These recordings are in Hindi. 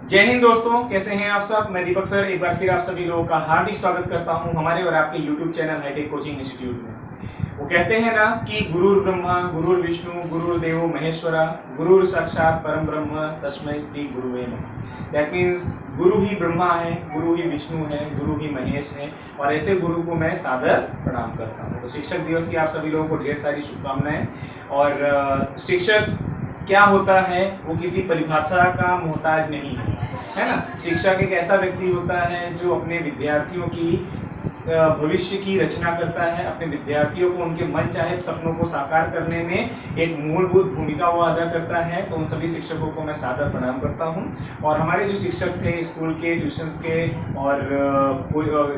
जय हिंद दोस्तों, कैसे हैं आप सब। मैं दीपक सर एक बार फिर आप सभी लोगों का हार्दिक स्वागत करता हूं हमारे और आपके YouTube channel Hitech coaching institute में। वो कहते हैं ना कि गुरुर् ब्रह्मा गुरुर् विष्णु गुरुर्देव महेश्वरा गुरुर् साक्षात परम ब्रह्म तस्मै श्री गुरुवे नमः। दैट मीन्स गुरु ही ब्रह्मा है, गुरु ही विष्णु है, गुरु ही महेश है और ऐसे गुरु को मैं सादर प्रणाम करता हूँ। तो शिक्षक दिवस की आप सभी लोगों को ढेर सारी शुभकामनाएं। और शिक्षक क्या होता है वो किसी परिभाषा का मोहताज नहीं है ना। शिक्षक एक ऐसा व्यक्ति होता है जो अपने विद्यार्थियों की भविष्य की रचना करता है, अपने विद्यार्थियों को उनके मन चाहे सपनों को साकार करने में एक मूलभूत भूमिका वो अदा करता है। तो उन सभी शिक्षकों को मैं सादर प्रणाम करता हूं। और हमारे जो शिक्षक थे स्कूल के, ट्यूशंस के और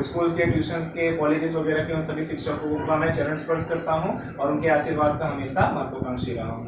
स्कूल के, ट्यूशंस के, कॉलेजेस वगैरह के, उन सभी शिक्षकों का मैं चरण स्पर्श करता हूं और उनके आशीर्वाद का हमेशा महत्वाकांक्षी रहा हूं।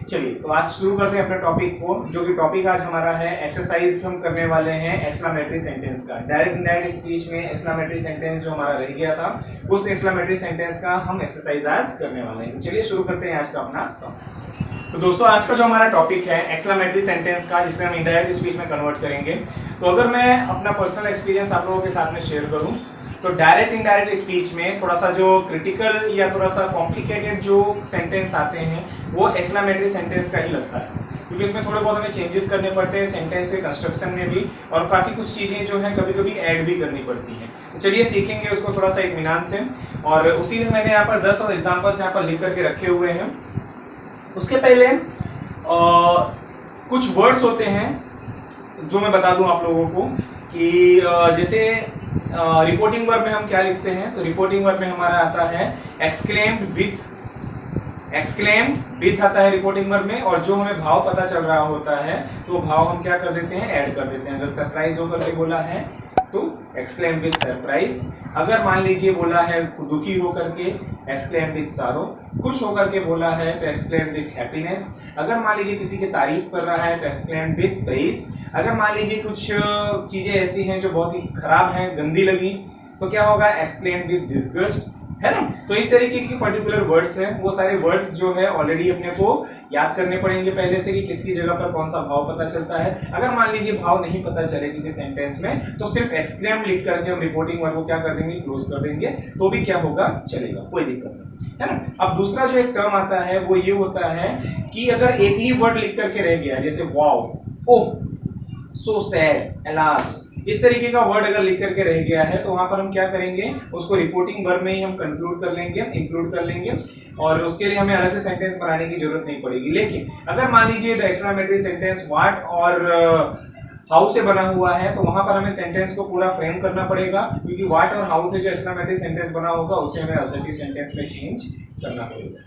चलिए तो आज शुरू करते हैं अपने टॉपिक को। जो कि टॉपिक आज हमारा है, एक्सरसाइज हम करने वाले हैं एक्सक्लेमेटरी सेंटेंस का। डायरेक्ट इनडायरेक्ट स्पीच में एक्सक्लेमेटरी सेंटेंस जो हमारा रह गया था, उस एक्सक्लेमेटरी सेंटेंस का हम एक्सरसाइज आज करने वाले हैं। चलिए शुरू करते हैं आज का अपना टॉपिक। तो दोस्तों आज का जो हमारा टॉपिक है एक्सक्लेमेटरी सेंटेंस का, जिसे हम इनडायरेक्ट स्पीच में कन्वर्ट करेंगे। तो अगर मैं अपना पर्सनल एक्सपीरियंस आप लोगों के साथ में शेयर करूं तो डायरेक्ट इनडायरेक्ट स्पीच में थोड़ा सा जो क्रिटिकल या थोड़ा सा कॉम्प्लिकेटेड जो सेंटेंस आते हैं वो एक्सक्लेमेटरी सेंटेंस का ही लगता है, क्योंकि इसमें थोड़े बहुत हमें चेंजेस करने पड़ते हैं सेंटेंस के कंस्ट्रक्शन में भी, और काफी कुछ चीजें जो है कभी कभी ऐड भी करनी पड़ती हैं। तो चलिए सीखेंगे उसको थोड़ा सा इत्मीनान से। और उसी में मैंने यहाँ पर 10 और एग्जाम्पल्स यहाँ पर लिख करके रखे हुए हैं। उसके पहले कुछ वर्ड्स होते हैं जो मैं बता दूं आप लोगों को कि जैसे रिपोर्टिंग वर्ब में हम क्या लिखते हैं। तो रिपोर्टिंग वर्ब में हमारा आता है एक्सक्लेम्ड विथ आता है रिपोर्टिंग वर्ब में। और जो हमें भाव पता चल रहा होता है तो भाव हम क्या कर देते हैं, ऐड कर देते हैं। अगर सरप्राइज होकर के बोला है तो एक्सक्लेम्ड विथ सरप्राइज। अगर मान लीजिए बोला है दुखी होकर के, एक्सक्लेम्ड विथ सारो। खुश होकर के बोला है तो एक्सक्लेम्ड विथ हैप्पीनेस। अगर मान लीजिए किसी की तारीफ कर रहा है तो एक्सक्लेम्ड विथ प्रेज। अगर मान लीजिए कुछ चीजें ऐसी हैं जो बहुत ही खराब हैं, गंदी लगी, तो क्या होगा, एक्सक्लेम्ड विथ डिसगस्ट, है ना। तो इस तरीके की पर्टिकुलर वर्ड्स हैं। वो सारे वर्ड्स जो है ऑलरेडी अपने को याद करने पड़ेंगे पहले से कि किसकी जगह पर कौन सा भाव पता चलता है। अगर मान लीजिए भाव नहीं पता चले किसी सेंटेंस में तो सिर्फ एक्सक्लेम लिख करके हम रिपोर्टिंग वर्ब को क्या कर देंगे, क्लोज कर देंगे, तो भी क्या होगा, चलेगा, कोई दिक्कत नहीं, है ना। अब दूसरा जो एक टर्म आता है वो ये होता है कि अगर एक ही वर्ड लिख करके रह गया, जैसे वाओ, ओह, सो सैड, एलास, इस तरीके का वर्ड अगर लिख करके रह गया है तो वहां पर हम क्या करेंगे, उसको रिपोर्टिंग वर्ब में ही हम कंक्लूड कर लेंगे, इंक्लूड कर लेंगे, और उसके लिए हमें अलग से सेंटेंस बनाने की जरूरत नहीं पड़ेगी। लेकिन अगर मान लीजिए द एक्सक्लेमेटरी सेंटेंस व्हाट और हाउ से बना हुआ है तो वहां पर हमें सेंटेंस को पूरा फ्रेम करना पड़ेगा, क्योंकि व्हाट और हाउ से जो एक्सक्लेमेटरी सेंटेंस बना होगा उससे हमें असर्टिव सेंटेंस में चेंज करना पड़ेगा,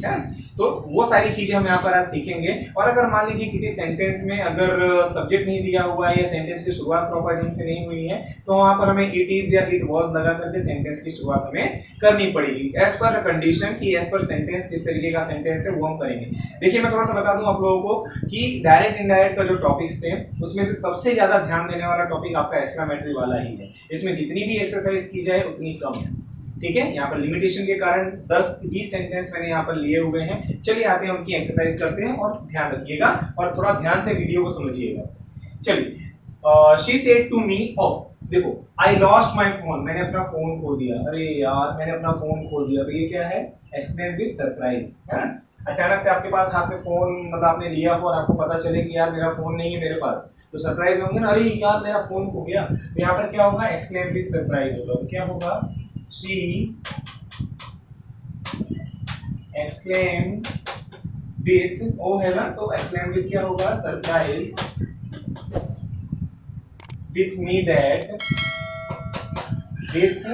है। तो वो सारी चीजें हम यहाँ पर आज सीखेंगे। और अगर मान लीजिए किसी सेंटेंस में अगर सब्जेक्ट नहीं दिया हुआ है या सेंटेंस की शुरुआत प्रॉपर ढंग से नहीं हुई है तो वहां पर हमें इट इज या इट वाज लगा करके सेंटेंस की शुरुआत हमें करनी पड़ेगी, एज पर कंडीशन की, एज पर सेंटेंस किस तरीके का सेंटेंस है वो हम करेंगे। देखिए मैं थोड़ा सा बता दूं आप लोगों को कि डायरेक्ट इनडायरेक्ट का जो टॉपिक्स थे उसमें से सबसे ज्यादा ध्यान देने वाला टॉपिक आपका एक्सक्लेमेटरी वाला ही है। इसमें जितनी भी एक्सरसाइज की जाए उतनी कम है, ठीक है। यहाँ पर लिमिटेशन के कारण 10 ही सेंटेंस मैंने यहाँ पर लिए हुए हैं। चलिए आते हैं उनकी एक्सरसाइज करते हैं और ध्यान रखिएगा और थोड़ा ध्यान से वीडियो को समझिएगा। चलिए, शी सेड टू मी, ओह, देखो, आई लॉस्ट माई फोन, मैंने अपना फोन खो दिया, अरे यार मैंने अपना फोन खो दिया। तो ये क्या है, एक्सक्लेम विद सरप्राइज, है ना। अचानक से आपके पास हाथ में फोन, मतलब आपने लिया हो और आपको पता चले कि यार मेरा फोन नहीं है मेरे पास, तो सरप्राइज होंगे ना, अरे यार मेरा फोन खो गया। तो यहाँ पर क्या होगा, एक्सक्लेम विद सरप्राइज होगा। तो क्या होगा, she exclaimed with, ओ है ना, तो exclaimed with क्या होगा, surprise with me that, with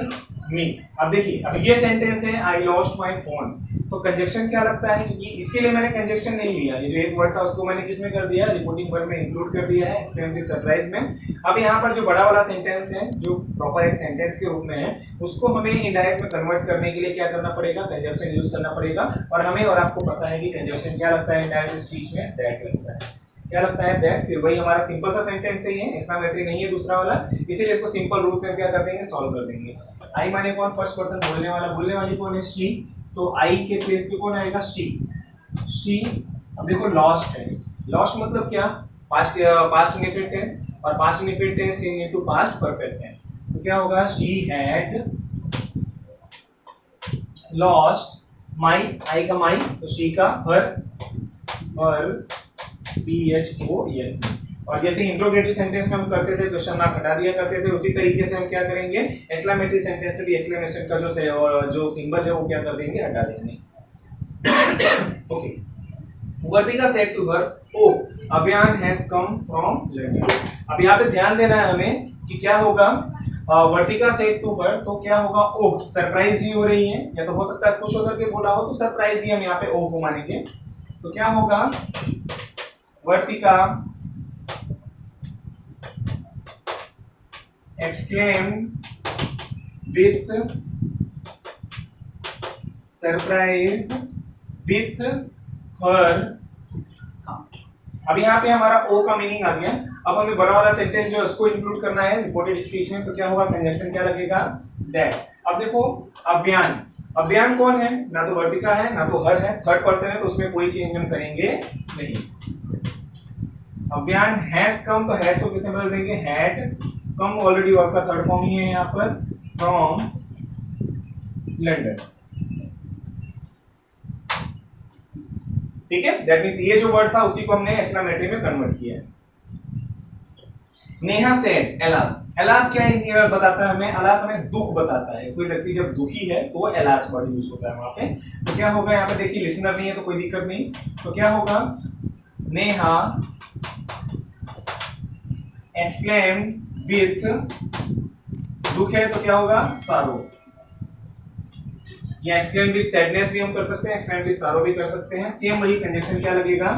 me। अब देखिए, अब ये सेंटेंस है आई लॉस्ट माई फोन, तो कंजक्शन क्या लगता है, ये इसके लिए मैंने कंजक्शन नहीं लिया, ये जो एक वर्ड था उसको मैंने किसमें कर दिया, रिपोर्टिंग वर्ब में इंक्लूड कर दिया है, एक्सक्लेम विद सरप्राइज में। अब यहाँ पर जो बड़ा वाला सेंटेंस है जो प्रॉपर एक सेंटेंस के रूप में है उसको हमें इनडायरेक्ट में कन्वर्ट करने के लिए क्या करना पड़ेगा, कंजक्शन यूज करना पड़ेगा। और हमें और आपको पता है कि कंजक्शन क्या लगता है इनडायरेक्ट स्पीच में, दैट लगता है। क्या लगता है, दैट। फिर वही हमारा सिंपल सा सेंटेंस ही है, एक्सक्लेमेटरी नहीं है दूसरा वाला, इसीलिए इसको सिंपल रूल से क्या कर देंगे, सॉल्व कर देंगे। आई माने कौन, फर्स्ट पर्सन बोलने वाला, बोलने वाली कौन है, शी, तो आई के प्लेस पे कौन आएगा, शी। अब देखो लॉस्ट है, लॉस्ट मतलब क्या, पास्ट पास्ट इंडेफिनिट टेंस और past indefinite tense change into past perfect tense. तो क्या होगा, she had lost my, I का माई तो शी का हर, हर PHOL। और जैसे इंट्रोगेटिव सेंटेंस में हम करते थे क्वेश्चन मार्क हटा दिया करते थे, उसी तरीके से हम क्या करेंगे एक्सक्लेमेटरी सेंटेंस में भी एक्सक्लेमेशन का जो सिंबल है वो क्या कर देंगे, हटा देंगे। Okay, Vartika said to her, oh Abhiyan has come from London. अब यहाँ पे ध्यान देना है हमें कि क्या होगा, वर्तिका सेड टू हर तो क्या होगा, ओ सरप्राइज ही हो रही है, या तो हो सकता है खुश होकर के बोला हो तो सरप्राइज ही हम यहाँ पे ओ को मानेंगे। तो क्या होगा, वर्तिका exclaimed with surprise with her। अब यहाँ पे हमारा ओ का मीनिंग आ गया। अब हमें बड़ा वाला सेंटेंस जो उसको इंक्लूड करना है रिपोर्टेड स्पीच में, तो क्या होगा, कंजंक्शन क्या लगेगा, दैट। अब देखो अभियान, अभियान कौन है, ना तो वर्तिका है ना तो हर है, थर्ड पर्सन है तो उसमें कोई चेंज हम करेंगे नहीं। अभियान हैज कम तो हैज को किसे बदल देंगे, हैड कम, ऑलरेडी वर्ब का थर्ड फॉर्म ही है यहाँ पर, फ्रॉम लंदन। ठीक है, दैट मींस ये जो वर्ड था उसी को हमने एक्सक्लेमेटरी में कन्वर्ट किया है। नेहा सेड एलास, एलास क्या है बताता है हमें, एलास हमें दुख बताता है। कोई व्यक्ति जब दुखी है तो एलास वर्ड यूज होता है वहां पे। तो क्या होगा, यहाँ पे देखिए लिसनर नहीं है तो कोई दिक्कत नहीं, तो क्या होगा, नेहा एक्सक्लेम्ड विथ, दुख है तो क्या होगा, सारो, या एक्सक्लेम विथ सैडनेस भी हम कर सकते हैं, एक्सक्लेम विथ सारो भी कर सकते हैं। सेम वही कंजंक्शन क्या लगेगा,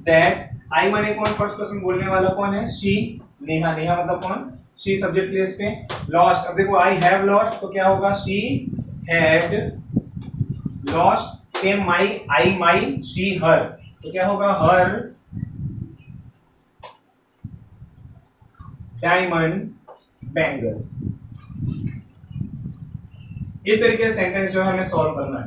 दैट। आई माने कौन, फर्स्ट पर्सन बोलने वाला कौन है, शी, नेहा, नेहा मतलब कौन, शी सब्जेक्ट प्लेस पे। लॉस्ट, अब देखो आई हैव लॉस्ट तो क्या होगा, she had lost. Same my, I my, she her, तो क्या होगा, हर डायमंड बैंगल। इस तरीके से सेंटेंस जो है हमें सॉल्व करना है।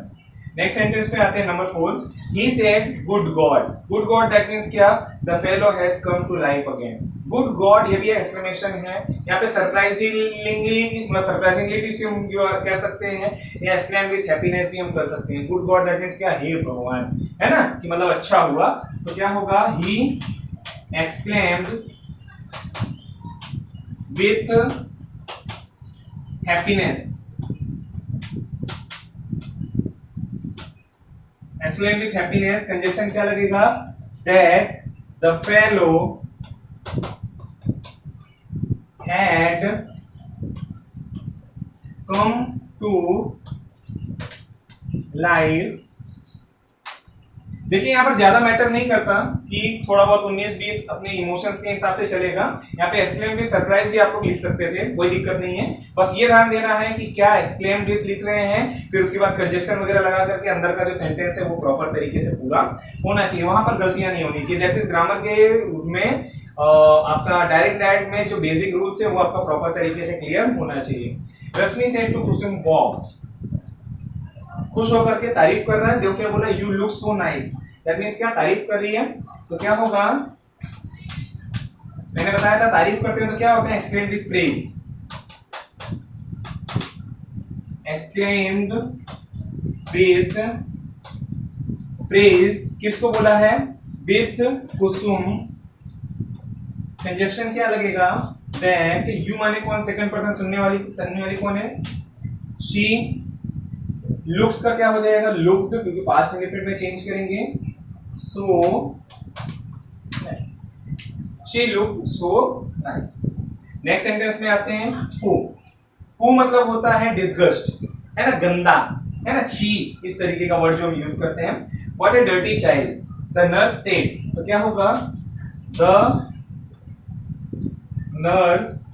नेक्स्ट सेंटेंस पे आते हैं number 4। He said good god, good god that means क्या, the fellow has come to life again. Good god ये भी एक्सक्लेमेशन है, यहाँ पे सरप्राइजिंगली, मतलब सरप्राइजिंगली भी हम कह सकते हैं, या एक्सक्लेम विथ हैप्पीनेस भी हम कर सकते हैं। गुड गॉड दैट मींस क्या, हे भगवान, है ना, कि मतलब अच्छा हुआ। तो क्या होगा, he exclaimed with happiness, exclaim with happiness, conjunction क्या लगेगा, that the fellow had come to life. देखिए यहाँ पर ज्यादा मैटर नहीं करता कि थोड़ा बहुत 19-20 अपने इमोशंस के हिसाब से चलेगा। यहाँ पे एक्सक्लेम विथ सरप्राइज भी आप लोग लिख सकते थे, कोई दिक्कत नहीं है। बस ये ध्यान देना है कि क्या एक्सक्लेम विथ लिख रहे हैं, फिर उसके बाद कंजंक्शन वगैरह लगा करके अंदर का जो सेंटेंस है वो प्रॉपर तरीके से पूरा होना चाहिए, वहां पर गलतियां नहीं होनी चाहिए। दैट मींस ग्रामर के में आपका डायरेक्ट में जो बेसिक रूल्स है वो आपका प्रॉपर तरीके से क्लियर होना चाहिए। रश्मि सेड टू कुसुम वाव, खुश होकर के तारीफ कर रहा है। देखो क्या बोला, you look so nice, that means क्या, तारीफ कर रही है। तो क्या होगा, मैंने बताया था तारीफ करते हैं तो क्या होता है, exclaim with praise, exclaimed with praise. किसको बोला है, विथ कुसुम। कंजंक्शन क्या लगेगा, दैट। यू माने कौन, सेकंड पर्सन, सुनने वाली कौन है, शी। लुक्स का क्या हो जाएगा, लुक्ड, क्योंकि पास्ट इंडेफिनिट में चेंज करेंगे, so nice, she looked so nice. Next sentence में आते हैं, हु मतलब होता है डिसगस्ट, है ना, गंदा, है ना, छी, इस तरीके का वर्ड जो हम यूज करते हैं। What A dirty child, the nurse said, तो क्या होगा, the nurse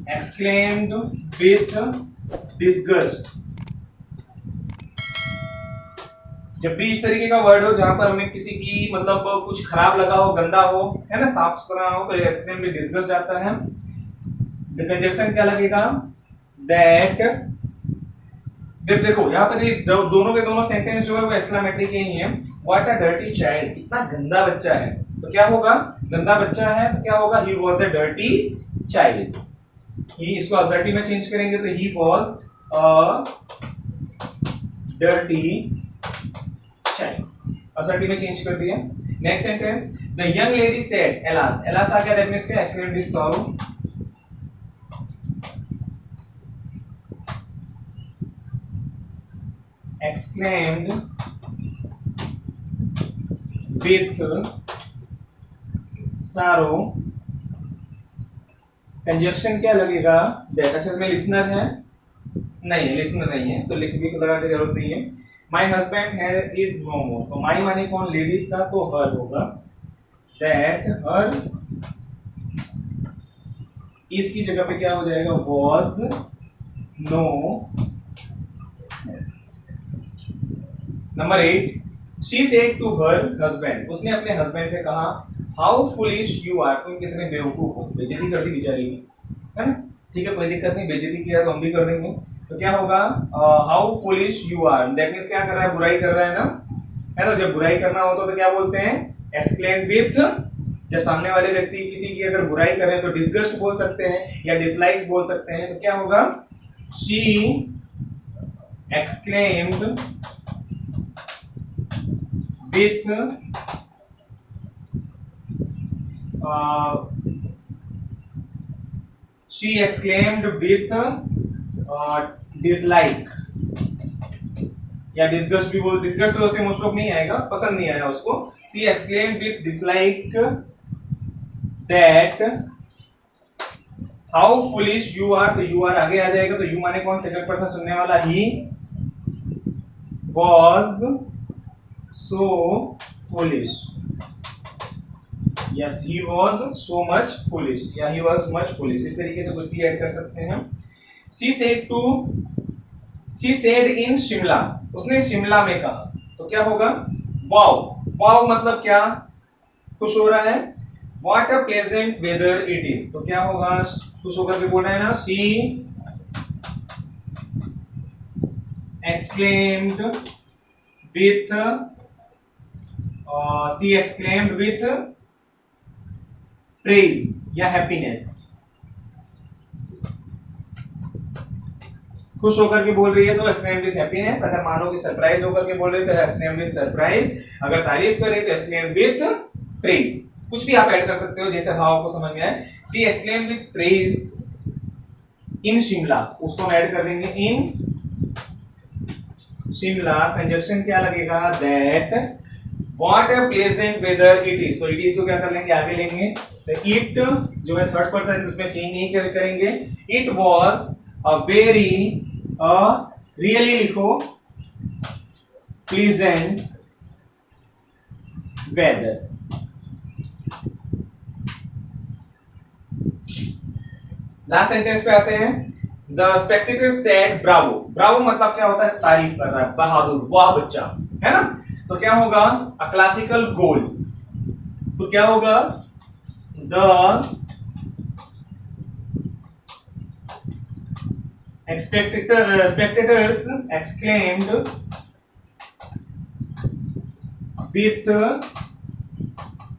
exclaimed with disgust। जब भी इस तरीके का वर्ड हो जहां पर हमें किसी की मतलब कुछ खराब लगा हो, गंदा हो, है ना, साफ सुथरा हो, तो exclaimed with disgust आता है। द कंजंक्शन क्या लगेगा, that देखो यहाँ पे दोनों के दोनों सेंटेंस जो है वो एक्सक्लेमेटरी के ही हैं। व्हाट अ डर्टी चाइल्ड, कितना गंदा बच्चा है, तो क्या होगा, गंदा बच्चा है तो क्या होगा, he was a dirty child. He, इसको असर्टिव में चेंज करेंगे तो he was a dirty child, assertive में चेंज कर दिया। Next sentence, the young lady said alas, alas आ गया, दैट मींस क्या, explain this sorrow. exclaimed with sorrow, conjunction क्या लगेगा, दैट। अच्छा इसमें लिसनर है, नहीं लिसनर नहीं है तो लिख भी तो लगाने की जरूरत नहीं है। माय हस्बैंड है इज नो मोर, तो माय माने कौन, लेडीज का, तो हर होगा, दैट हर इस की जगह पे क्या हो जाएगा, was no. Number 8, she said to her husband, उसने अपने हस्बैंड से कहा, हाउ फुलिश यू आर, तुम कितने बेवकूफ हो। बेइज्जती कर दी बेचारी की, है ना, ठीक है कोई दिक्कत नहीं, बेइज्जती किया तो हम भी कर देंगे। तो क्या होगा, how foolish you are, that means क्या कर रहा है, बुराई कर रहा है ना, है ना। जब बुराई करना होता तो क्या बोलते हैं, एक्सक्लेम विथ, जब सामने वाले व्यक्ति किसी की अगर बुराई कर रहे हैं तो डिसगस्ट बोल सकते हैं या डिसलाइक्स बोल सकते हैं। तो क्या होगा, she exclaimed with she exclaimed with dislike या disgust भी बोल, disgust तो उसे मोस्ट ऑफ नहीं आएगा, पसंद नहीं आया उसको। she exclaimed with dislike that how foolish you are, तो you are आगे आ जाएगा, तो you माने कौन, सेकंड पर्सन सुनने वाला, he was so foolish, yes he was so much foolish या he was much foolish, इस तरीके से कुछ भी ऐड कर सकते हैं। she said in शिमला, उसने शिमला में कहा, तो क्या होगा, वाव, वाव मतलब क्या, खुश हो रहा है, what a pleasant weather it is, तो क्या होगा, खुश होकर के बोलना है ना, she exclaimed with she exclaimed with praise या happiness, खुश होकर के बोल रही है तो exclaimed with happiness, अगर मानो कि सरप्राइज होकर के बोल रही है तो exclaimed with surprise, अगर तारीफ कर रही है तो exclaimed with praise, कुछ भी आप ऐड कर सकते हो जैसे भाव को समझ में आए। she exclaimed with praise in Shimla, उसको हम ऐड कर देंगे in शिमला, कंजक्शन क्या लगेगा, that What a pleasant weather it is, तो it is को क्या कर लेंगे, आगे लेंगे, तो it जो है थर्ड पर्सन, उसमें चेंज नहीं करेंगे, it was a very really लिखो pleasant weather। लास्ट सेंटेंस पे आते हैं, the spectator said bravo, bravo मतलब क्या होता है, तारीफ कर रहा है, बहादुर, वाह बच्चा, है ना। तो क्या होगा, अ क्लासिकल गोल, तो क्या होगा, the spectators exclaimed with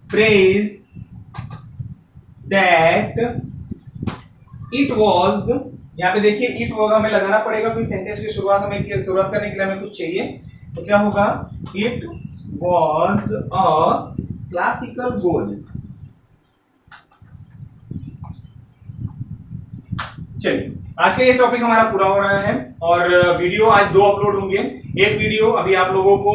praise that it was, यहाँ पे देखिए इट होगा, हमें लगाना पड़ेगा, कोई सेंटेंस की शुरुआत हमें, शुरुआत करने के लिए हमें कुछ चाहिए, तो क्या होगा, इट वॉज अ क्लासिकल गोल। चलिए आज का ये टॉपिक हमारा पूरा हो रहा है और वीडियो आज 2 अपलोड होंगे। एक वीडियो अभी आप लोगों को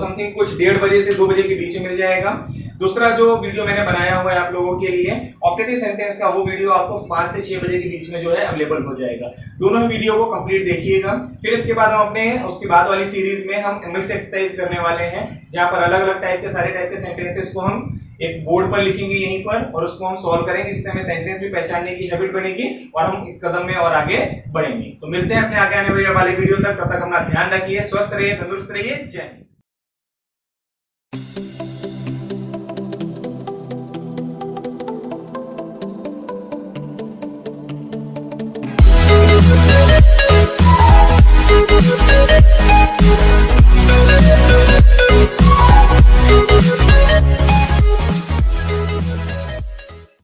समथिंग कुछ 1:30 बजे से 2 बजे के बीच में मिल जाएगा। दूसरा जो वीडियो मैंने बनाया हुआ है आप लोगों के लिए ऑप्टेटिव सेंटेंस का, वो वीडियो आपको 5 से 6 बजे के बीच में जो है अवेलेबल हो जाएगा। दोनों वीडियो को कंप्लीट देखिएगा। फिर इसके बाद हम अपने उसके बाद वाली सीरीज में हम मिक्स एक्सरसाइज करने वाले हैं, जहां पर अलग अलग टाइप के सारे टाइप के सेंटेंसेस को हम एक बोर्ड पर लिखेंगे यहीं पर और उसको हम सॉल्व करेंगे, जिससे हमें सेंटेंस भी पहचानने की हैबिट बनेगी और हम इस कदम में और आगे बढ़ेंगे। तो मिलते हैं अपने आगे आने वाले वीडियो तक, तब तक अपना ध्यान रखिए, स्वस्थ रहिए, तंदुरुस्त रहिए, जय हिंद।